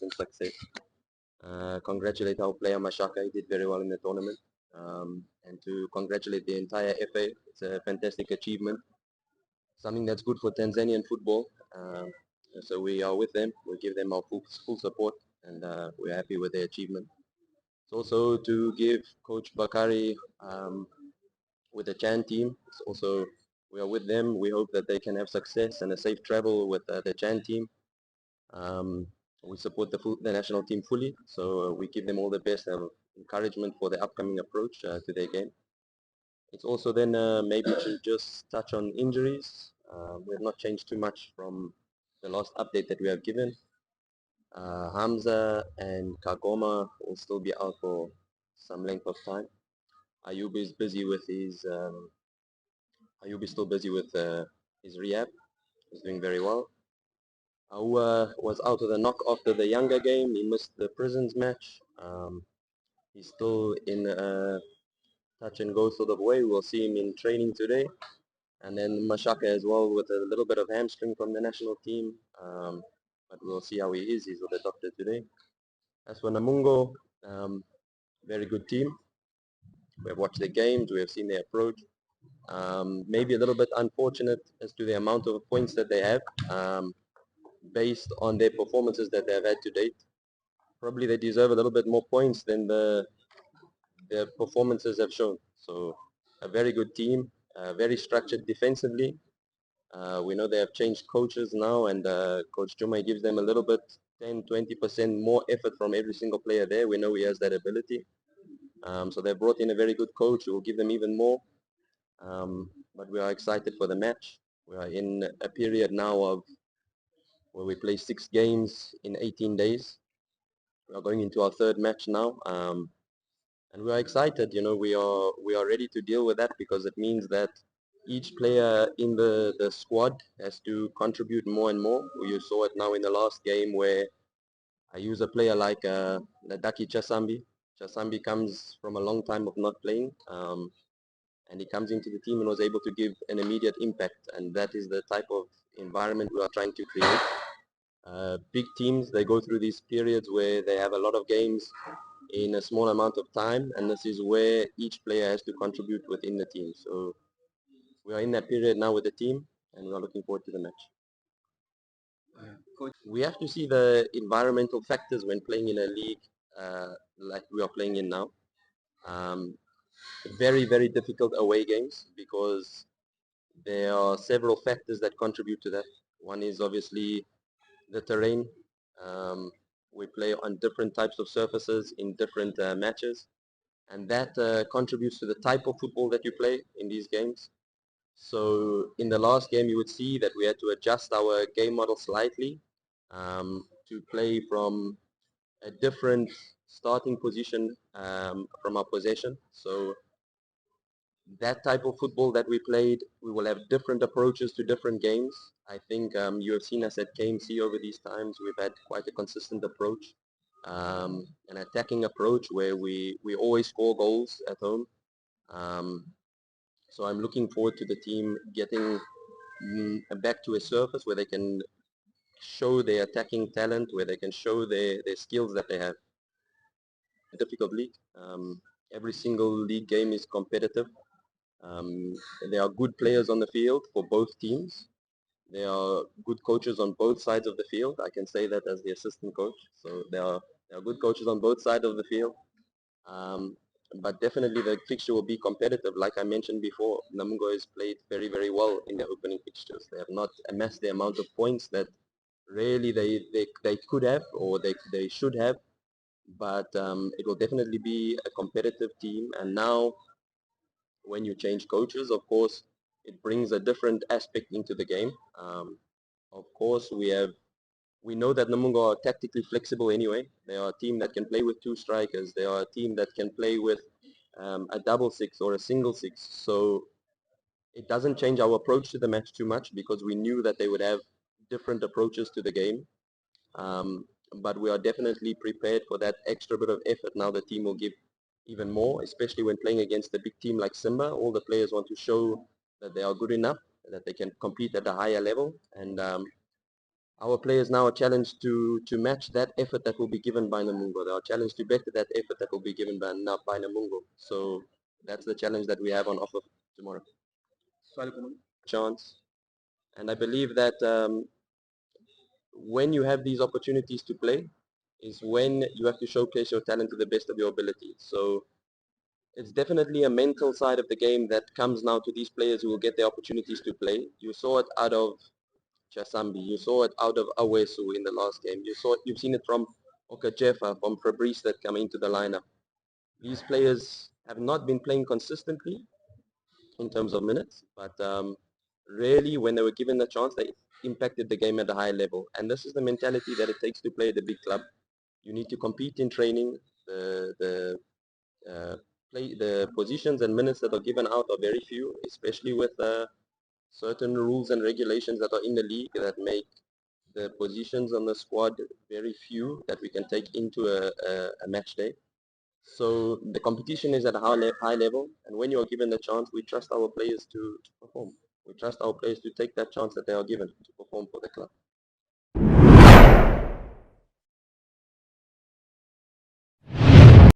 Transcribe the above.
and success. Congratulate our player Mashaka, he did very well in the tournament. And to congratulate the entire FA, it's a fantastic achievement. Something that's good for Tanzanian football. So we are with them, we give them our full support, and we're happy with their achievement. It's also to give Coach Bakari with the Chan team. It's also, we are with them. We hope that they can have success and a safe travel with the Chan team. We support the national team fully, so we give them all the best encouragement for the upcoming approach to their game. It's also then maybe to just touch on injuries. We have not changed too much from the last update that we have given. Hamza and Kagoma will still be out for some length of time. Ayub is busy with his Ayub is still busy with his rehab. He's doing very well. Ahoua was out with a knock after the younger game. He missed the Prisons match. He's still in a touch and go sort of way. We'll see him in training today. And then Mashaka as well with a little bit of hamstring from the national team. But we'll see how he is. He's with the doctor today. As for Namungo, very good team. We have watched their games. We have seen their approach. Maybe a little bit unfortunate as to the amount of points that they have. Based on their performances that they have had to date. Probably they deserve a little bit more points than their performances have shown. So a very good team, very structured defensively. We know they have changed coaches now, and Coach Juma gives them a little bit, 10-20% more effort from every single player there. We know he has that ability. So they brought in a very good coach who will give them even more. But we are excited for the match. We are in a period now of where we play 6 games in 18 days. We are going into our 3rd match now, and we are excited. You know, we are ready to deal with that, because it means that each player in the squad has to contribute more and more. You saw it now in the last game where I use a player like Ladaki Chasambi. Chasambi comes from a long time of not playing, and he comes into the team and was able to give an immediate impact, and that is the type of environment we are trying to create. Big teams, they go through these periods where they have a lot of games in a small amount of time, and this is where each player has to contribute within the team. So we are in that period now with the team, and we are looking forward to the match. We have to see the environmental factors when playing in a league like we are playing in now. Very, very difficult away games, because there are several factors that contribute to that. One is obviously the terrain. We play on different types of surfaces in different matches, and that contributes to the type of football that you play in these games. So in the last game, you would see that we had to adjust our game model slightly to play from a different starting position from our possession. So that type of football that we played, we will have different approaches to different games. I think you have seen us at KMC over these times. We've had quite a consistent approach, an attacking approach where we always score goals at home. So I'm looking forward to the team getting back to a surface where they can show their attacking talent, where they can show their skills that they have. A difficult league. Every single league game is competitive. There are good players on the field for both teams. There are good coaches on both sides of the field. I can say that as the assistant coach. So there are good coaches on both sides of the field. But definitely the fixture will be competitive. Like I mentioned before, Namungo has played very, very well in their opening fixtures. They have not amassed the amount of points that really they could have, or they should have. But it will definitely be a competitive team. And now when you change coaches, of course, it brings a different aspect into the game. Of course, we know that Namungo are tactically flexible anyway. They are a team that can play with 2 strikers. They are a team that can play with a double 6 or a single 6. So it doesn't change our approach to the match too much, because we knew that they would have different approaches to the game. But we are definitely prepared for that extra bit of effort. Now the team will give even more, especially when playing against a big team like Simba. All the players want to show that they are good enough, that they can compete at a higher level, and Our players now are challenged to match that effort that will be given by Namungo. They are challenged to better that effort that will be given by Namungo. So that's the challenge that we have on offer tomorrow. Chance. And I believe that when you have these opportunities to play is when you have to showcase your talent to the best of your ability. So it's definitely a mental side of the game that comes now to these players who will get the opportunities to play. You saw it out of Chasambi. You saw it out of Awesu in the last game. You've seen it from Okajefa, from Fabrice that come into the lineup. These players have not been playing consistently in terms of minutes, but really when they were given the chance, they impacted the game at a high level. And this is the mentality that it takes to play at a big club. You need to compete in training. The positions and minutes that are given out are very few, especially with certain rules and regulations that are in the league that make the positions on the squad very few that we can take into a match day. So the competition is at a high level, and when you are given the chance, we trust our players to perform. We trust our players to take that chance that they are given to perform for the club.